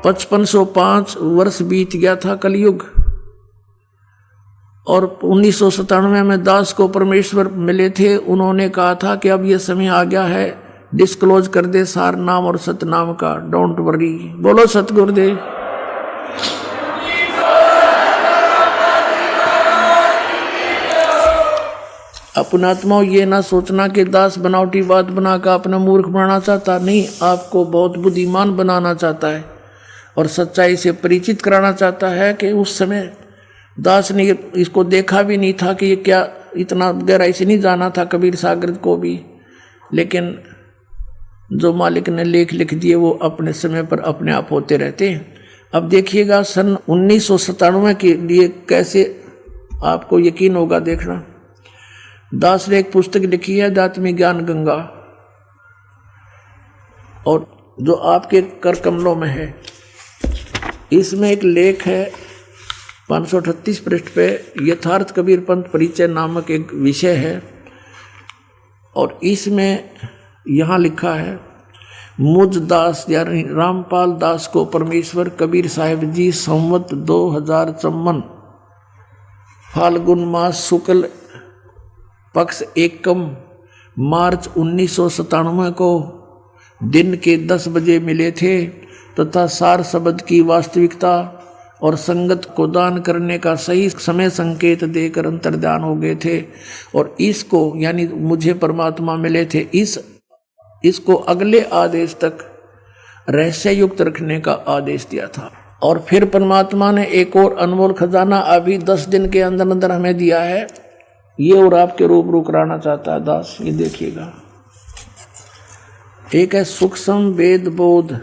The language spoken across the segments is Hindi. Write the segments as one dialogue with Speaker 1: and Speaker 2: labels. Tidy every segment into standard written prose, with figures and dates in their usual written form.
Speaker 1: 5505 वर्ष बीत गया था कलयुग, और 1997 में दास को परमेश्वर मिले थे। उन्होंने कहा था कि अब ये समय आ गया है, डिस्क्लोज कर दे सार नाम और सतनाम का, डोंट वरी। बोलो सतगुरुदेव। अपनात्मा ये ना सोचना कि दास बनावटी बात बनाकर अपना मूर्ख बनाना चाहता, नहीं, आपको बहुत बुद्धिमान बनाना चाहता है और सच्चाई से परिचित कराना चाहता है कि उस समय दास ने इसको देखा भी नहीं था कि ये क्या, इतना गहराई से नहीं जाना था कबीर सागर को भी, लेकिन जो मालिक ने लेख लिख दिए वो अपने समय पर अपने आप होते रहते हैं। अब देखिएगा सन 1997 के लिए कैसे आपको यकीन होगा, देखना। दास ने एक पुस्तक लिखी है दात्मी ज्ञान गंगा, और जो आपके कर कमलों में है, इसमें एक लेख है 538 पृष्ठ पे, यथार्थ कबीर पंथ परिचय नामक एक विषय है, और इसमें यहाँ लिखा है, मुझ दास यानी रामपाल दास को परमेश्वर कबीर साहिब जी संवत 2054 फाल्गुन मास शुक्ल पक्ष एकम मार्च 1997 को दिन के 10 बजे मिले थे, तथा सार शब्द की वास्तविकता और संगत को दान करने का सही समय संकेत देकर अंतर्ध्यान हो गए थे, और इसको यानी मुझे परमात्मा मिले थे, इसको अगले आदेश तक रहस्य युक्त रखने का आदेश दिया था। और फिर परमात्मा ने एक और अनमोल खजाना अभी 10 दिन के अंदर अंदर हमें दिया है, ये और आपके रूबरू कराना चाहता है दास। ये देखिएगा, एक है सूक्ष्म वेद बोध।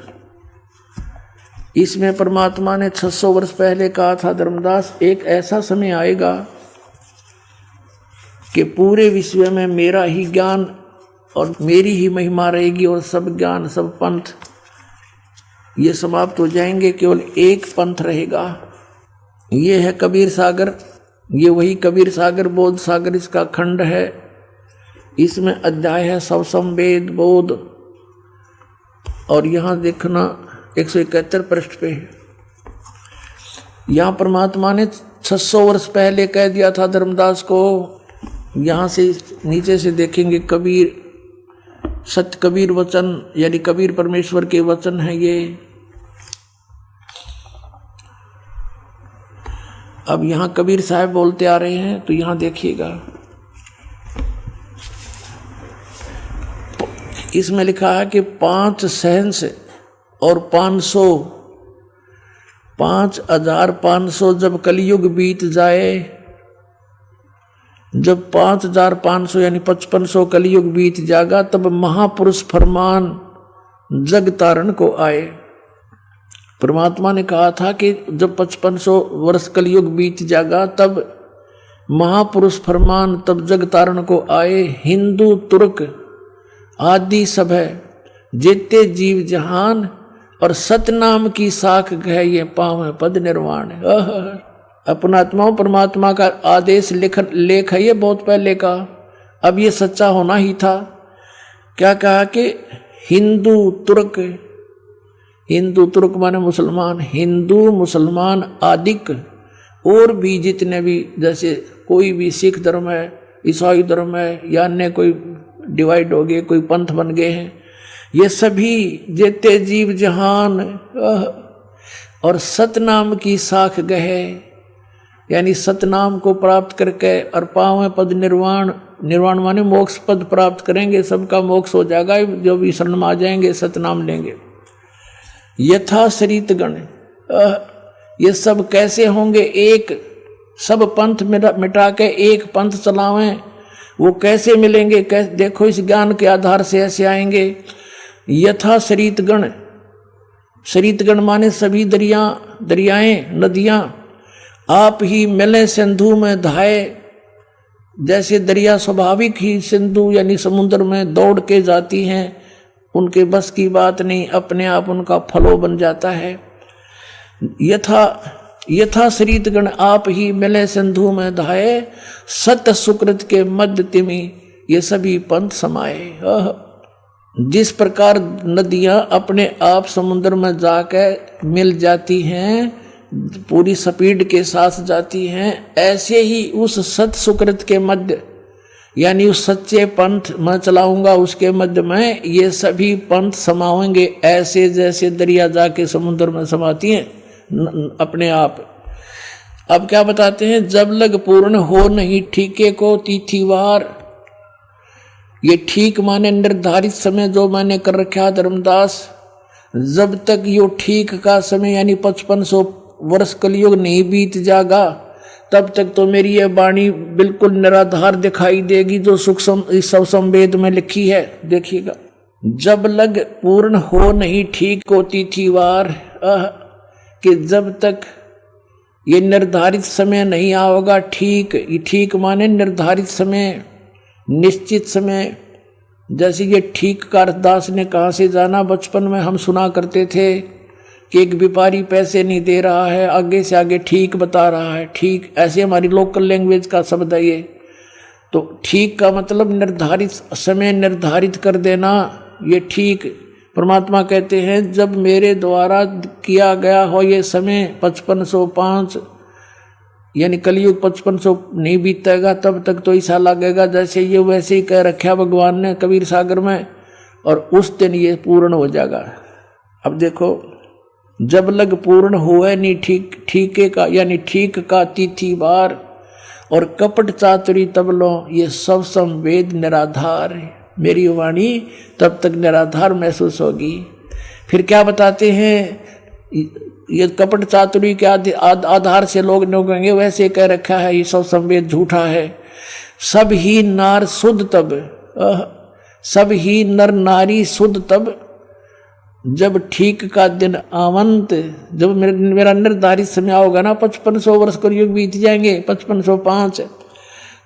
Speaker 1: इसमें परमात्मा ने 600 वर्ष पहले कहा था, धर्मदास एक ऐसा समय आएगा कि पूरे विश्व में मेरा ही ज्ञान और मेरी ही महिमा रहेगी, और सब ज्ञान सब पंथ ये समाप्त हो जाएंगे, केवल एक पंथ रहेगा। ये है कबीर सागर, ये वही कबीर सागर बोध सागर इसका खंड है। इसमें अध्याय है सवसम वेद बोध, और यहाँ देखना 171 पृष्ठ पे, यहाँ परमात्मा ने 600 वर्ष पहले कह दिया था धर्मदास को। यहाँ से नीचे से देखेंगे, कबीर सत्य कबीर वचन यानी कबीर परमेश्वर के वचन है ये। अब यहाँ कबीर साहब बोलते आ रहे हैं, तो यहाँ देखिएगा, इसमें लिखा है कि 5 सहंस और 5500 जब कलयुग बीत जाए, जब 5500 यानी 5500 कलयुग बीत जाएगा, तब महापुरुष फरमान जग तारण को आए। परमात्मा ने कहा था कि जब 5500 वर्ष कलयुग बीत जाएगा, तब महापुरुष फरमान तब जग तारण को आए। हिंदू तुर्क आदि सब है, जेते जीव जहान, और सतनाम की साख गए ये पाँव पद निर्वाण। अपनात्मा परमात्मा का आदेश लेख है ये बहुत पहले का, अब ये सच्चा होना ही था। क्या कहा कि हिंदू तुर्क माने मुसलमान, हिंदू मुसलमान आदिक, और भी जितने भी, जैसे कोई भी सिख धर्म है, ईसाई धर्म है, या अन्य कोई डिवाइड हो गए, कोई पंथ बन गए हैं, ये सभी जेते जीव जहान और सतनाम की साख गए, यानी सतनाम को प्राप्त करके और पावें पद निर्वाण। निर्वाण माने मोक्ष पद प्राप्त करेंगे, सबका मोक्ष हो जाएगा, जो भी शरण में आ जाएंगे सतनाम लेंगे। यथा शरीत गण, ये सब कैसे होंगे? एक सब पंथ मिटा के एक पंथ चलावें, वो कैसे मिलेंगे? देखो इस ज्ञान के आधार से ऐसे आएंगे। यथा शरीतगण, शरीतगण माने सभी दरियाएं नदियां आप ही मिले सिंधु में धाये। जैसे दरिया स्वाभाविक ही सिंधु यानी समुद्र में दौड़ के जाती हैं, उनके बस की बात नहीं, अपने आप उनका फलो बन जाता है। यथा शरीतगण आप ही मिले सिंधु में धाये, सत सुकृत के मध्य तिमि ये सभी पंथ समाये। जिस प्रकार नदियां अपने आप समुद्र में जाकर मिल जाती हैं, पूरी स्पीड के साथ जाती हैं, ऐसे ही उस सत सुकृत के मध्य यानी उस सच्चे पंथ मैं चलाऊंगा उसके मध्य में ये सभी पंथ समाएंगे, ऐसे जैसे दरिया जाके समुद्र में समाती हैं अपने आप। अब क्या बताते हैं, जब लग पूर्ण हो नहीं ठीके को तिथिवार। ये ठीक माने निर्धारित समय जो मैंने कर रखा धर्मदास, जब तक यो ठीक का समय यानी 5500 वर्ष कलयुग नहीं बीत जाएगा तब तक तो मेरी ये वाणी बिल्कुल निराधार दिखाई देगी जो सूक्ष्म इस सब संवेद में लिखी है। देखिएगा, जब लग पूर्ण हो नहीं ठीक को तिथिवार, कि जब तक ये निर्धारित समय नहीं आओगा ठीक, ठीक माने निर्धारित समय, निश्चित समय। जैसे ये ठीक का अरदास ने कहाँ से जाना, बचपन में हम सुना करते थे कि एक व्यापारी पैसे नहीं दे रहा है, आगे से आगे ठीक बता रहा है, ठीक। ऐसे हमारी लोकल लैंग्वेज का शब्द है ये। तो ठीक का मतलब निर्धारित समय निर्धारित कर देना, ये ठीक। परमात्मा कहते हैं जब मेरे द्वारा किया गया हो ये समय 5505 यानी कलयुग 5500 नहीं बीतेगा तब तक तो ऐसा लगेगा जैसे ये वैसे ही कह रखा भगवान ने कबीर सागर में, और उस दिन ये पूर्ण हो जाएगा। अब देखो, जब लग पूर्ण हुए नहीं ठीके का यानी ठीक का तिथिवार, और कपट चातुरी तब लो ये सब संवेद निराधार, मेरी वाणी तब तक निराधार महसूस होगी। फिर क्या बताते हैं, ये कपट चातुरी के आधार से लोग कहेंगे वैसे कह रखा है ये सब संवेद झूठा है। सब ही नार शुद्ध तब, सब ही नर नारी शुद्ध तब, जब ठीक का दिन आवंत, जब मेरा निर्धारित समय होगा ना 5500 वर्ष कलयुग बीत जाएंगे 5505,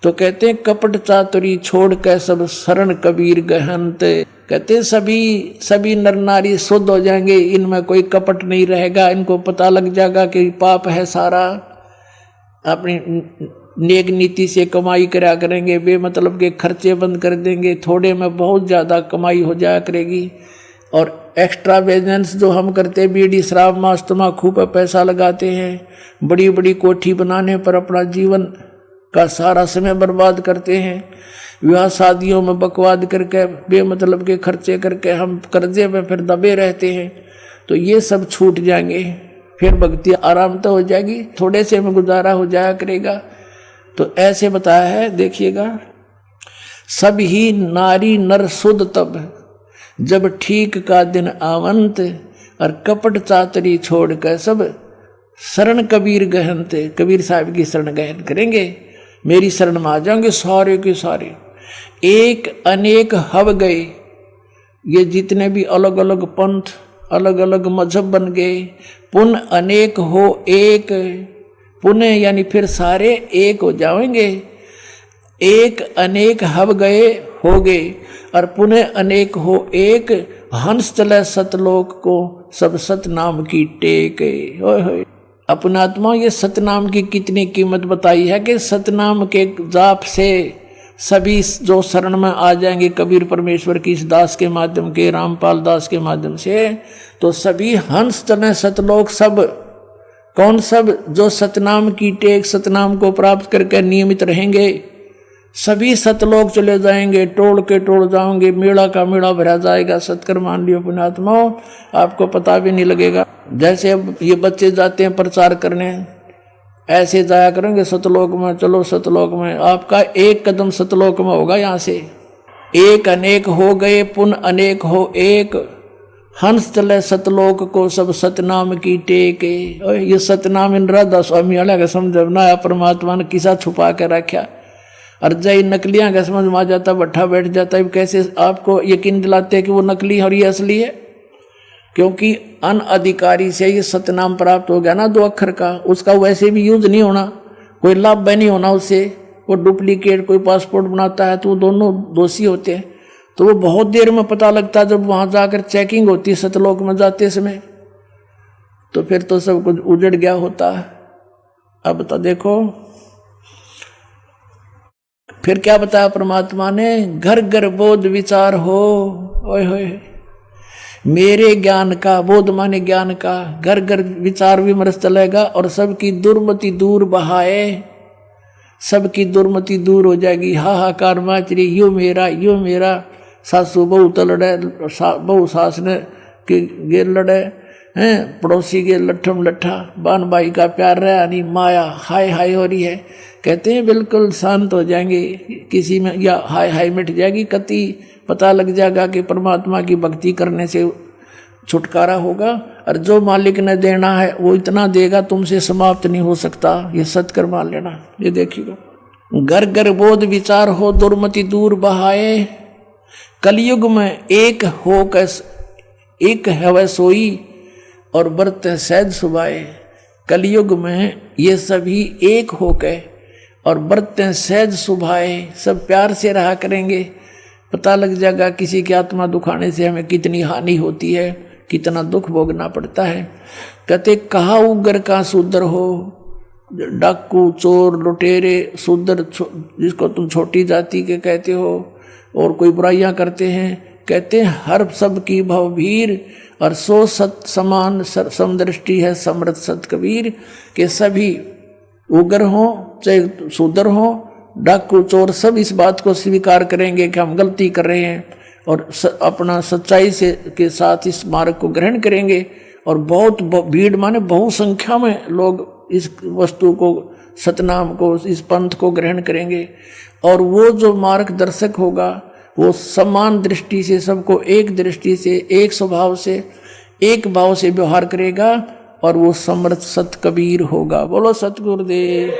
Speaker 1: तो कहते हैं कपट चातुरी छोड़ के सब शरण कबीर गहंत। कहते हैं सभी नर नारी शुद्ध हो जाएंगे, इनमें कोई कपट नहीं रहेगा, इनको पता लग जाएगा कि पाप है सारा, अपनी नेक नीति से कमाई करा करेंगे, बेमतलब के खर्चे बंद कर देंगे, थोड़े में बहुत ज़्यादा कमाई हो जाया करेगी। और एक्स्ट्रा बिजनेस जो हम करते, बीड़ी शराब मांस तम्बाकू पर पैसा लगाते हैं, बड़ी बड़ी कोठी बनाने पर अपना जीवन का सारा समय बर्बाद करते हैं, विवाह शादियों में बकवाद करके बेमतलब के खर्चे करके हम कर्जे में फिर दबे रहते हैं। तो ये सब छूट जाएंगे, फिर भक्ति आराम तो हो जाएगी, थोड़े से में गुजारा हो जाया करेगा। तो ऐसे बताया है, देखिएगा, सब ही नारी नर शुद्ध तब, जब ठीक का दिन आवंत, और कपट चातरी छोड़ कर सब शरण कबीर गहनते, कबीर साहब की शरण गहन करेंगे, मेरी शरण में आ जाएंगे सारे के सारे। एक अनेक हव गए, ये जितने भी अलग अलग पंथ अलग अलग मजहब बन गए, पुन अनेक हो एक, पुनः यानी फिर सारे एक हो जाएंगे। एक अनेक हव गए हो गए, और पुनः अनेक हो एक, हंस चले सतलोक को सब सतनाम की टेक। अपनात्मा ये सतनाम की कितनी कीमत बताई है कि सतनाम के जाप से सभी जो शरण में आ जाएंगे कबीर परमेश्वर की इस दास के माध्यम के, रामपाल दास के माध्यम से, तो सभी हंस चले सतलोक। सब कौन? सब जो सतनाम की टेक, सतनाम को प्राप्त करके नियमित रहेंगे, सभी सतलोक चले जाएंगे, टोल के टोल जाओगे, मेला का मेला भरा जाएगा। सत्कर मान लियो पुण्यात्माओं, आपको पता भी नहीं लगेगा। जैसे अब ये बच्चे जाते हैं प्रचार करने, ऐसे जाया करेंगे सतलोक में, चलो सतलोक में, आपका एक कदम सतलोक में होगा। यहाँ से एक अनेक हो गए, पुन अनेक हो एक, हंस चले सतलोक को सब सतनाम की टेके। ये सतनाम इन राधा स्वामी वाला का समझना, परमात्मा ने किसा छुपा के रखा, और जय नकलियां का समझ में आ जाता, बैठा बैठ जाता है। कैसे आपको यकीन दिलाते हैं कि वो नकली है और ये असली है? क्योंकि अनअधिकारी से ये सतनाम प्राप्त हो गया ना 2 अक्षर का, उसका वैसे भी यूज नहीं होना, कोई लाभ नहीं होना उससे। वो डुप्लीकेट कोई पासपोर्ट बनाता है तो वो दोनों दोषी होते हैं। तो वो बहुत देर में पता लगता है जब वहां जाकर चेकिंग होती है सतलोक में जाते समय, तो फिर तो सब कुछ उजड़ गया होता है। अब तो देखो, फिर क्या बताया परमात्मा ने, घर घर बोध विचार हो। ओए होए, मेरे ज्ञान का, बोध माने ज्ञान का, घर घर विचार विमर्श चलेगा और सबकी दुर्मति दूर बहाए, सबकी दुर्मति दूर हो जाएगी। हाहाकार माचरी, यो मेरा, सासू बहू तो लड़े, बहू सास ने के गे लड़े हैं, पड़ोसी के लट्ठम लट्ठा, बान भाई का प्यार रहा नहीं, माया हाय हाय हो रही है। कहते हैं बिल्कुल शांत हो जाएंगे, किसी में या हाय हाय मिट जाएगी, कति पता लग जाएगा कि परमात्मा की भक्ति करने से छुटकारा होगा। और जो मालिक ने देना है वो इतना देगा, तुमसे समाप्त नहीं हो सकता, ये सत्कर मान लेना। ये देखिएगा, घर घर बोध विचार हो, दुर्मति दूर बहाए, कलयुग में एक हो कैस एक है सोई और बरत सहज सुभाए। कलयुग में ये सभी एक हो के और बरतें सहज सुभाए, सब प्यार से रहा करेंगे। पता लग जाएगा किसी की आत्मा दुखाने से हमें कितनी हानि होती है, कितना दुख भोगना पड़ता है। कहते कहा उग्र का शूद्र हो, डाकू चोर लुटेरे शूद्र जिसको तुम छोटी जाति के कहते हो और कोई बुराइयां करते हैं, कहते हैं हर सब की भवभीर और सो सत समान समदृष्टि है समृत सत कबीर। के सभी उग्र हों चाहे शूद्र हों, डाकू चोर, सब इस बात को स्वीकार करेंगे कि हम गलती कर रहे हैं और अपना सच्चाई से के साथ इस मार्ग को ग्रहण करेंगे। और बहुत भीड़ माने बहुसंख्या में लोग इस वस्तु को, सतनाम को, इस पंथ को ग्रहण करेंगे। और वो जो मार्गदर्शक होगा वो समान दृष्टि से, सबको एक दृष्टि से, एक स्वभाव से, एक भाव से व्यवहार करेगा और वो समर्थ सत कबीर होगा। बोलो सतगुरुदेव।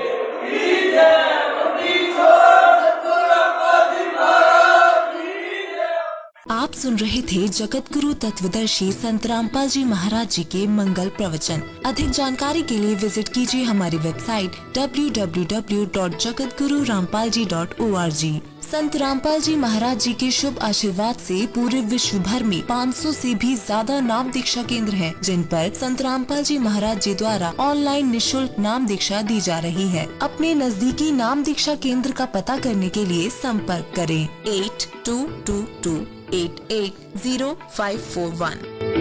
Speaker 2: आप सुन रहे थे जगत गुरु तत्वदर्शी संत रामपाल जी महाराज जी के मंगल प्रवचन। अधिक जानकारी के लिए विजिट कीजिए हमारी वेबसाइट www.jagatgururampalji.org। संत रामपाल जी महाराज जी के शुभ आशीर्वाद से पूरे विश्व भर में 500 से भी ज्यादा नाम दीक्षा केंद्र हैं, जिन पर संत रामपाल जी महाराज जी द्वारा ऑनलाइन निशुल्क नाम दीक्षा दी जा रही है। अपने नजदीकी नाम दीक्षा केंद्र का पता करने के लिए संपर्क करें 8222880541।